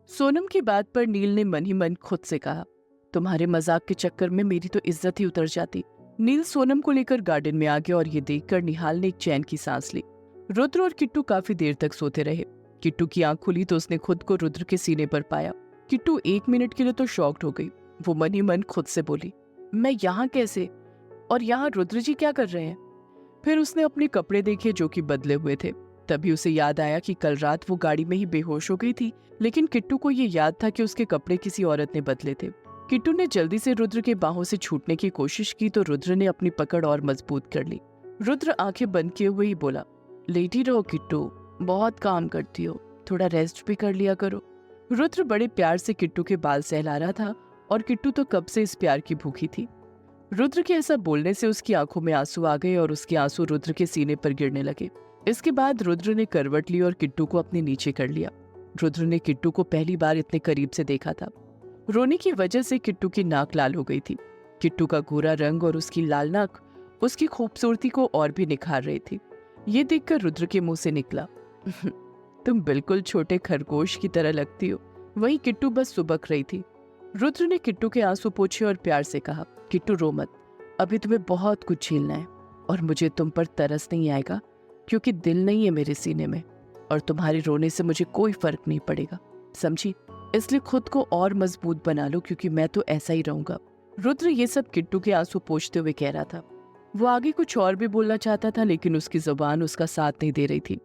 सोनम की बात पर नील ने मन ही मन खुद से कहा, तुम्हारे मजाक के चक्कर में मेरी तो इज्जत ही उतर जाती। नील सोनम को लेकर गार्डन में आ गया और ये देखकर निहाल ने एक चैन की सांस ली। रुद्र और किट्टू काफी देर तक सोते रहे। किट्टू की आंख खुली तो उसने खुद को रुद्र के सीने पर पाया। किट्टू 1 मिनट के लिए तो शॉक्ड हो गई। वो मन ही मन खुद से बोली, मैं यहाँ कैसे, और यहाँ रुद्र जी क्या कर रहे हैं। फिर उसने अपने कपड़े देखे जो कि बदले हुए थे। तभी उसे याद आया कि कल रात वो गाड़ी में ही बेहोश हो गई थी, लेकिन किट्टू को ये याद था कि उसके कपड़े किसी औरत ने बदले थे। किट्टू ने जल्दी से रुद्र के बाहों से छूटने की कोशिश की तो रुद्र ने अपनी पकड़ और मजबूत कर ली। रुद्र आंखें बंद किए हुए ही बोला, लेटी रहो किट्टू, बहुत काम करती हो, थोड़ा रेस्ट भी कर लिया करो। रुद्र बड़े प्यार से किट्टू के बाल सहला रहा था और किट्टू तो कब से इस प्यार की भूखी थी। रुद्र के ऐसा बोलने से उसकी आंखों में आंसू आ गए और उसके आंसू रुद्र के सीने पर गिरने लगे। इसके बाद रुद्र ने करवट ली और किट्टू को अपने नीचे कर लिया। रुद्र ने किट्टू को पहली बार इतने करीब से देखा था। रोने की वजह से किट्टू की नाक लाल हो गई थी। किट्टू का गोरा रंग और उसकी लाल नाक उसकी खूबसूरती को और भी निखार रही थी। ये देखकर रुद्र के मुंह से निकला, तुम बिल्कुल छोटे खरगोश की तरह लगती हो। वही किट्टू बस सुबक रही थी। रुद्र ने किट्टू के आंसू पोंछे और प्यार से कहा, किट्टू रो मत, अभी तुम्हें बहुत कुछ झेलना है और मुझे तुम पर तरस नहीं आएगा क्योंकि दिल नहीं है मेरे सीने में, और तुम्हारे रोने से मुझे कोई फर्क नहीं पड़ेगा, समझी। इसलिए खुद को और मजबूत बना लो क्योंकि मैं तो ऐसा ही रहूंगा। रुद्र ये सब किट्टू के आंसू पोंछते हुए कह रहा था। वो आगे कुछ और भी बोलना चाहता था लेकिन उसकी जुबान उसका साथ नहीं दे रही थी।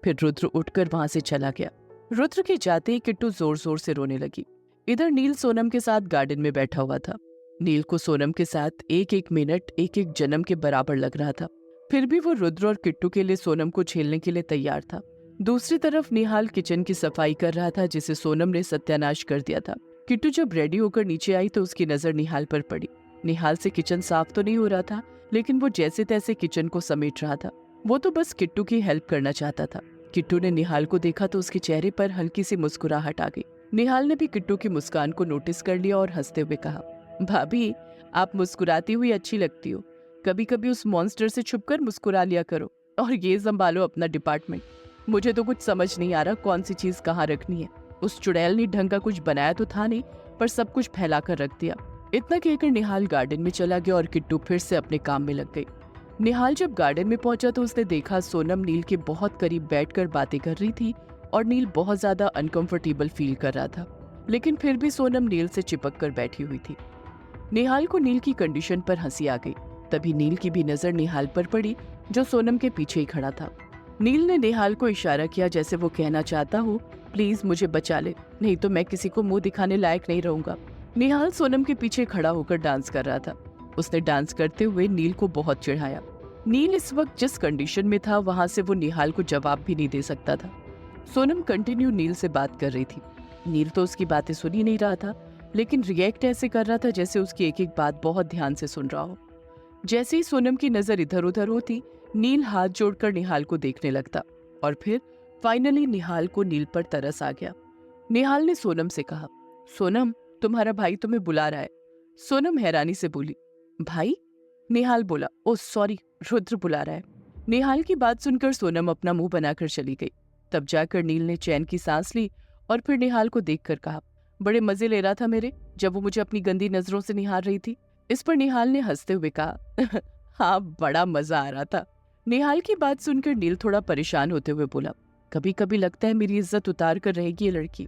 फिर रुद्र उठकर वहां से चला गया। रुद्र के जाते ही किट्टू जोर जोर से रोने लगी। इधर नील सोनम के साथ गार्डन में बैठा हुआ था। नील को सोनम के साथ एक एक मिनट एक एक जन्म के बराबर लग रहा था। फिर भी वो रुद्र और किट्टू के लिए सोनम को झेलने के लिए तैयार था। दूसरी तरफ निहाल किचन की सफाई कर रहा था जिसे सोनम ने सत्यानाश कर दिया था। किट्टू जब रेडी होकर नीचे आई तो उसकी नजर निहाल पर पड़ी। निहाल से किचन साफ तो नहीं हो रहा था लेकिन वो जैसे तैसे किचन को समेट रहा था। वो तो बस किट्टू की हेल्प करना चाहता था। किट्टू ने निहाल को देखा तो उसके चेहरे पर हल्की सी मुस्कुराहट आ गई। निहाल ने भी किट्टू की मुस्कान को नोटिस कर लिया और हंसते हुए कहा, भाभी आप मुस्कुराती हुई अच्छी लगती हो, कभी कभी उस मॉन्स्टर से छुपकर मुस्कुरा लिया करो और ये संभालो अपना डिपार्टमेंट। मुझे तो कुछ समझ नहीं आ रहा कौन सी चीज कहाँ रखनी है। उस चुड़ैल ने ढंग का कुछ बनाया तो था नहीं पर सब कुछ फैला कर रख दिया। इतना कहकर निहाल गार्डन में चला गया और किट्टू फिर से अपने काम में लग गई। निहाल जब गार्डन में पहुंचा तो उसने देखा सोनम नील के बहुत करीब बैठकर बातें कर रही थी और नील बहुत ज्यादा अनकंफर्टेबल फील कर रहा था, लेकिन फिर भी सोनम नील से चिपक कर बैठी हुई थी। निहाल को नील की कंडीशन पर हंसी आ गई। तभी नील की भी नजर निहाल पर पड़ी जो सोनम के पीछे ही खड़ा था। नील ने निहाल को इशारा किया जैसे वो कहना चाहता हो, प्लीज मुझे बचा ले, नहीं तो मैं किसी को मुंह दिखाने लायक नहीं रहूंगा। निहाल सोनम के पीछे खड़ा होकर डांस कर रहा था। उसने डांस करते हुए नील को बहुत चिढ़ाया। नील इस वक्त जिस कंडीशन में था वहां से वो निहाल को जवाब भी नहीं दे सकता था। सोनम कंटिन्यू नील से बात कर रही थी। नील तो उसकी बातें सुन ही नहीं रहा था लेकिन रिएक्ट ऐसे कर रहा था जैसे उसकी एक एक बात बहुत ध्यान से सुन रहा हो। जैसे ही सोनम की नजर इधर उधर होती नील हाथ जोड़कर निहाल को देखने लगता और फिर फाइनली निहाल को नील पर तरस आ गया। निहाल ने सोनम से कहा, सोनम तुम्हारा भाई तुम्हें बुला रहा है। सोनम हैरानी से बोली, भाई? निहाल बोला, ओ सॉरी, रुद्र बुला रहा है। निहाल की बात सुनकर सोनम अपना मुंह बनाकर चली गई। तब जाकर नील ने चैन की सांस ली और फिर निहाल को देखकर कहा, बड़े मजे ले रहा था मेरे जब वो मुझे अपनी गंदी नजरों से निहार रही थी। इस पर निहाल ने हंसते हुए कहा, हाँ बड़ा मजा आ रहा था। निहाल की बात सुनकर नील थोड़ा परेशान होते हुए बोला, कभी कभी लगता है मेरी इज्जत उतार कर रहेगी ये लड़की।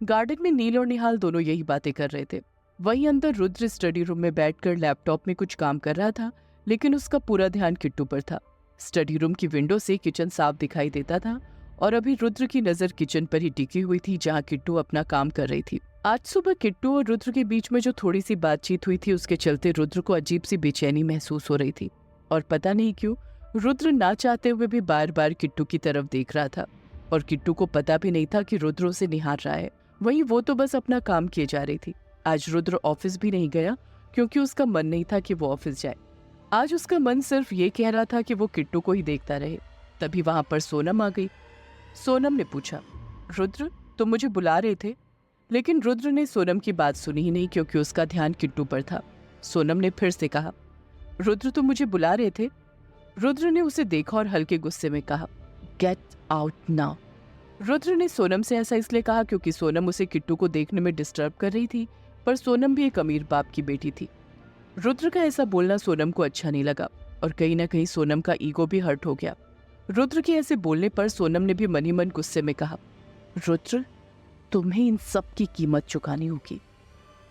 गार्डन में नील और निहाल दोनों यही बातें कर रहे थे। वहीं अंदर रुद्र स्टडी रूम में बैठकर लैपटॉप में कुछ काम कर रहा था लेकिन उसका पूरा ध्यान किट्टू पर था। स्टडी रूम की विंडो से किचन साफ दिखाई देता था और अभी रुद्र की नजर किचन पर ही टिकी हुई थी जहां किट्टू अपना काम कर रही थी। आज सुबह किट्टू और रुद्र के बीच में जो थोड़ी सी बातचीत हुई थी उसके चलते रुद्र को अजीब सी बेचैनी महसूस हो रही थी और पता नहीं क्यों रुद्र ना चाहते हुए भी बार बार किट्टू की तरफ देख रहा था और किट्टू को पता भी नहीं था कि रुद्र उसे निहार रहा है। वहीं वो तो बस अपना काम किए जा रही थी। आज रुद्र ऑफिस भी नहीं गया क्योंकि उसका मन नहीं था कि वो ऑफिस जाए। आज उसका मन सिर्फ ये कह रहा था कि वो किट्टू को ही देखता रहे। तभी वहां पर सोनम आ गई। सोनम ने पूछा, रुद्र तुम मुझे बुला रहे थे? लेकिन रुद्र ने सोनम की बात सुनी ही नहीं क्योंकि उसका ध्यान किट्टू पर था। सोनम ने फिर से कहा, रुद्र तुम मुझे बुला रहे थे? रुद्र ने उसे देखा और हल्के गुस्से में कहा, गेट आउट नाउ। रुद्र ने सोनम से ऐसा इसलिए कहा क्योंकि सोनम उसे किट्टू को देखने में डिस्टर्ब कर रही थी, पर सोनम भी एक अमीर बाप की बेटी थी। रुद्र का ऐसा बोलना सोनम को अच्छा नहीं लगा और कहीं ना कहीं सोनम का ईगो भी हर्ट हो गया। रुद्र के ऐसे बोलने पर सोनम ने भी मन ही मन गुस्से में कहा, रुद्र, तुम्हें इन सब की कीमत चुकानी होगी।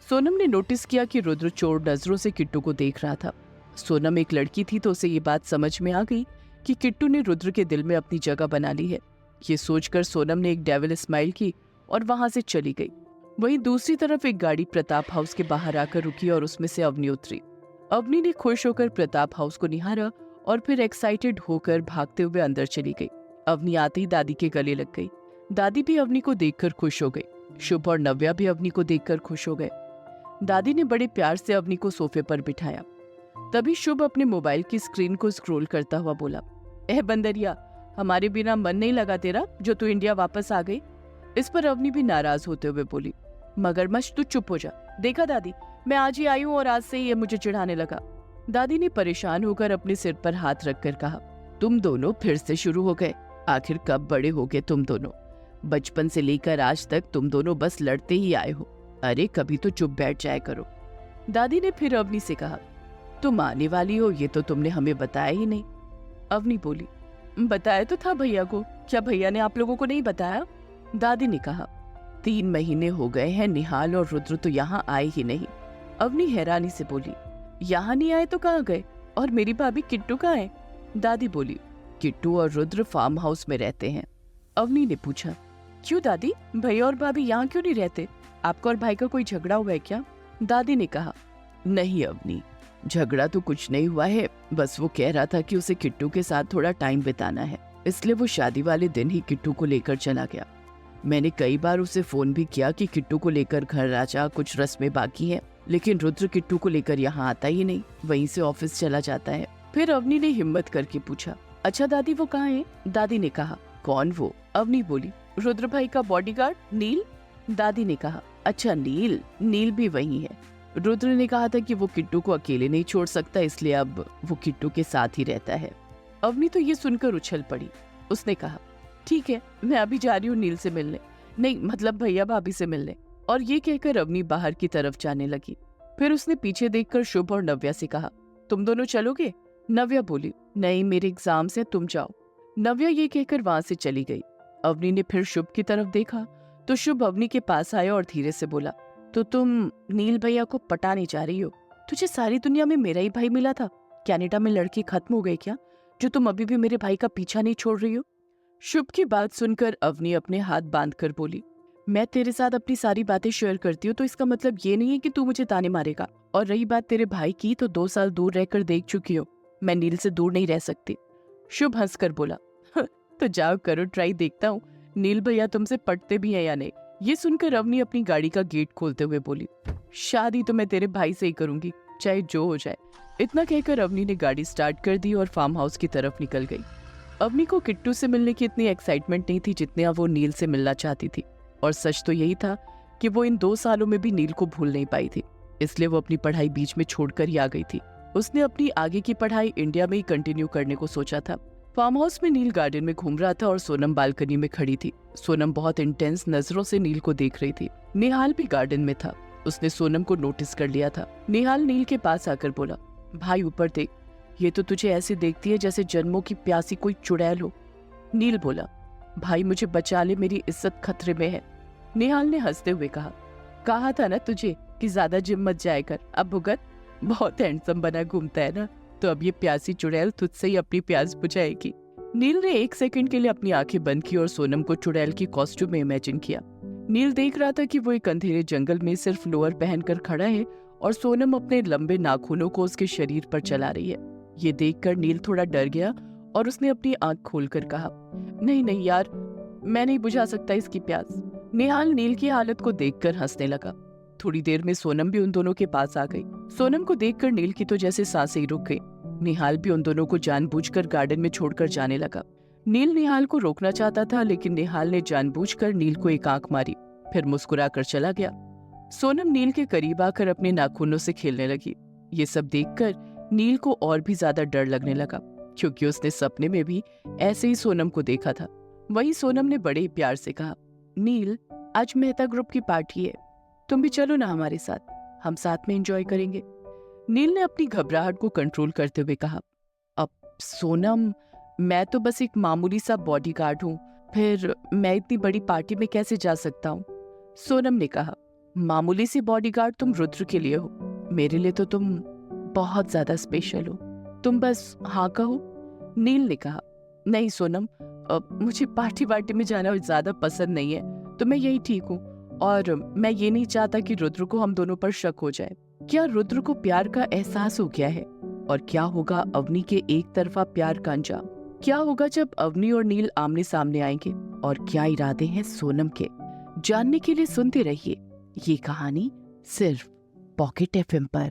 सोनम ने नोटिस किया कि रुद्र चोर नजरों से किट्टू को देख रहा था। सोनम एक लड़की थी तो उसे ये बात समझ में आ गई कि किट्टू ने रुद्र के दिल में अपनी जगह बना ली है। ये सोचकर सोनम ने एक डेविल स्माइल की और वहां से चली गई। वहीं दूसरी तरफ एक गाड़ी प्रताप हाउस के बाहर आकर रुकी और उसमें से अवनी उतरी। अवनी ने खुश होकर प्रताप हाउस को निहारा और फिर एक्साइटेड होकर भागते हुए अंदर चली गई। अवनी आते ही दादी के गले लग गई। दादी भी अवनी को देखकर खुश हो गई। शुभ और नव्या भी अवनी को देखकर खुश हो गए। दादी ने बड़े प्यार से अवनी को सोफे पर बिठाया। तभी शुभ अपने मोबाइल की स्क्रीन को स्क्रॉल करता हुआ बोला, एह बंदरिया, हमारे बिना मन नहीं लगा तेरा जो तू इंडिया वापस आ गई। इस पर अवनी भी नाराज होते हुए बोली, मगरमच्छ तू चुप हो जा। देखा दादी, मैं आज ही आई हूँ और आज से ही ये मुझे चिढ़ाने लगा। दादी ने परेशान होकर अपने सिर पर हाथ रखकर कहा, तुम दोनों फिर से शुरू हो गए। आखिर कब बड़े हो गए तुम दोनों? बचपन से लेकर आज तक तुम दोनों बस लड़ते ही आए हो। अरे कभी तो चुप बैठ जाया करो। दादी ने फिर अवनी से कहा, तुम आने वाली हो ये तो तुमने हमें बताया ही नहीं। अवनी बोली, बताया तो था भैया को, क्या भैया ने आप लोगों को नहीं बताया? दादी ने कहा, 3 महीने हो गए हैं, निहाल और रुद्र तो यहाँ आए ही नहीं। अवनी हैरानी से बोली, यहाँ नहीं आए तो कहाँ गए? और मेरी भाभी किट्टू कहाँ है? दादी बोली, किट्टू और रुद्र फार्म हाउस में रहते हैं। अवनी ने पूछा, क्यों दादी, भैया और भाभी यहाँ क्यों नहीं रहते? आपका और भाई का कोई झगड़ा हुआ है क्या? दादी ने कहा, नहीं अवनी, झगड़ा तो कुछ नहीं हुआ है, बस वो कह रहा था कि उसे किट्टू के साथ थोड़ा टाइम बिताना है, इसलिए वो शादी वाले दिन ही किट्टू को लेकर चला गया। मैंने कई बार उसे फोन भी किया कि किट्टू को लेकर घर आ जा, कुछ रस्में बाकी हैं, लेकिन रुद्र किट्टू को लेकर यहाँ आता ही नहीं, वहीं से ऑफिस चला जाता है। फिर अवनी ने हिम्मत करके पूछा, अच्छा दादी वो कहाँ है? दादी ने कहा, कौन वो? अवनी बोली, रुद्र भाई का बॉडीगार्ड नील। दादी ने कहा, अच्छा नील, नील भी वही है। रुद्र ने कहा था कि वो किट्टू को अकेले नहीं छोड़ सकता, इसलिए अब वो किट्टू के साथ ही रहता है। अवनी तो ये सुनकर उछल पड़ी। उसने कहा, ठीक है, मैं अभी जा रही हूँ नील से मिलने, नहीं मतलब भैया भाभी से मिलने। और ये कहकर अवनी बाहर की तरफ जाने लगी। फिर उसने पीछे देखकर शुभ और नव्या से कहा, तुम दोनों चलोगे? नव्या बोली, नहीं मेरे एग्जाम से, तुम जाओ। नव्या ये कहकर वहां से चली गई। अवनी ने फिर शुभ की तरफ देखा तो शुभ अवनी के पास आया और धीरे से बोला, तो तुम नील भैया को पटाने जा रही हो? तुझे सारी दुनिया में मेरा ही भाई मिला था? कनाडा में लड़के खत्म हो गए क्या, जो तुम अभी भी मेरे भाई का पीछा नहीं छोड़ रही हो? शुभ की बात सुनकर अवनी अपने हाथ बांधकर बोली, मैं तेरे साथ अपनी सारी बातें शेयर करती हूँ तो इसका मतलब ये नहीं है कि तू मुझे ताने मारेगा। और रही बात तेरे भाई की, तो 2 साल दूर रहकर देख चुकी हो, मैं नील से दूर नहीं रह सकती। शुभ हंसकर बोला, तो जाओ करो ट्राई, देखता हूँ नील भैया तुमसे पटते भी हैं या नहीं। ये सुनकर अवनी अपनी गाड़ी का गेट खोलते हुए बोली, शादी तो मैं तेरे भाई से ही करूंगी, चाहे जो हो जाए। इतना कहकर अवनी ने गाड़ी स्टार्ट कर दी और फार्म हाउस की तरफ निकल गई। अवनी को किट्टू से मिलने की इतनी एक्साइटमेंट नहीं थी जितने वो नील से मिलना चाहती थी। और सच तो यही था कि वो इन 2 सालों में भी नील को भूल नहीं पाई थी, इसलिए वो अपनी पढ़ाई बीच में छोड़कर ही आ गई थी। उसने अपनी आगे की पढ़ाई इंडिया में ही कंटिन्यू करने को सोचा था। फार्म हाउस में नील गार्डन में घूम रहा था और सोनम बालकनी में खड़ी थी। सोनम बहुत इंटेंस नजरों से नील को देख रही थी। निहाल भी गार्डन में था। उसने सोनम को नोटिस कर लिया था। निहाल नील के पास आकर बोला, भाई ऊपर देख, ये तो तुझे ऐसे देखती है जैसे जन्मों की प्यासी कोई चुड़ैल हो। नील बोला, भाई मुझे बचा ले, मेरी इज्जत खतरे में है। निहाल ने हंसते हुए कहा था ना तुझे कि ज्यादा जिम मत जाया कर, अब भुगत। बहुत हैंडसम बना घूमता है ना, तो अब ये प्यासी चुड़ैल तुझसे ही अपनी प्यास बुझाएगी। नील ने 1 सेकंड के लिए अपनी आंखें बंद की और सोनम को चुड़ैल की कॉस्ट्यूम में इमेजिन किया। नील देख रहा था कि वो एक अंधेरे जंगल में सिर्फ लोअर पहनकर खड़ा है और सोनम अपने लंबे नाखूनों को उसके शरीर पर चला रही है। ये देखकर नील थोड़ा डर गया और उसने अपनी आंख खोलकर कहा, नहीं नहीं यार, मैं नहीं बुझा सकता इसकी प्यास। निहाल नील की हालत को देखकर हंसने लगा। थोड़ी देर में सोनम भी उन दोनों के पास आ गई। सोनम को देखकर नील की तो जैसे सांसें ही रुक गई। निहाल भी उन दोनों को जानबूझकर गार्डन में छोड़कर जाने लगा। नील निहाल को रोकना चाहता था, लेकिन निहाल ने जानबूझकर नील को एक आंख मारी, फिर मुस्कुराकर चला गया। सोनम नील के करीब आकर अपने नाखूनों से खेलने लगी। ये सब देखकर नील को और भी ज्यादा डर लगने लगा, क्योंकि उसने सपने में भी ऐसे ही सोनम को देखा था। वहीं सोनम ने बड़े ही प्यार से कहा, नील, आज मेहता ग्रुप की पार्टी है, तुम भी चलो ना हमारे साथ, हम साथ में एंजॉय करेंगे। नील ने अपनी घबराहट को कंट्रोल करते हुए कहा, अब सोनम, मैं तो बस एक मामूली सा बॉडीगार्ड हूँ, फिर मैं इतनी बड़ी पार्टी में कैसे जा सकता हूँ? सोनम ने कहा, मामूली सी बॉडीगार्ड तुम रुद्र के लिए हो, मेरे लिए तो तुम बहुत ज्यादा स्पेशल हो, तुम बस हाँ कहो। नील ने कहा, नहीं सोनम, मुझे पार्टी वार्टी में जाना ज्यादा पसंद नहीं है, तो मैं यही ठीक हूँ, और मैं ये नहीं चाहता कि रुद्र को हम दोनों पर शक हो जाए। क्या रुद्र को प्यार का एहसास हो गया है? और क्या होगा अवनी के एक तरफा प्यार का अंजाम? क्या होगा जब अवनी और नील आमने सामने आएंगे? और क्या इरादे हैं सोनम के? जानने के लिए सुनते रहिए ये कहानी सिर्फ पॉकेट एफएम पर।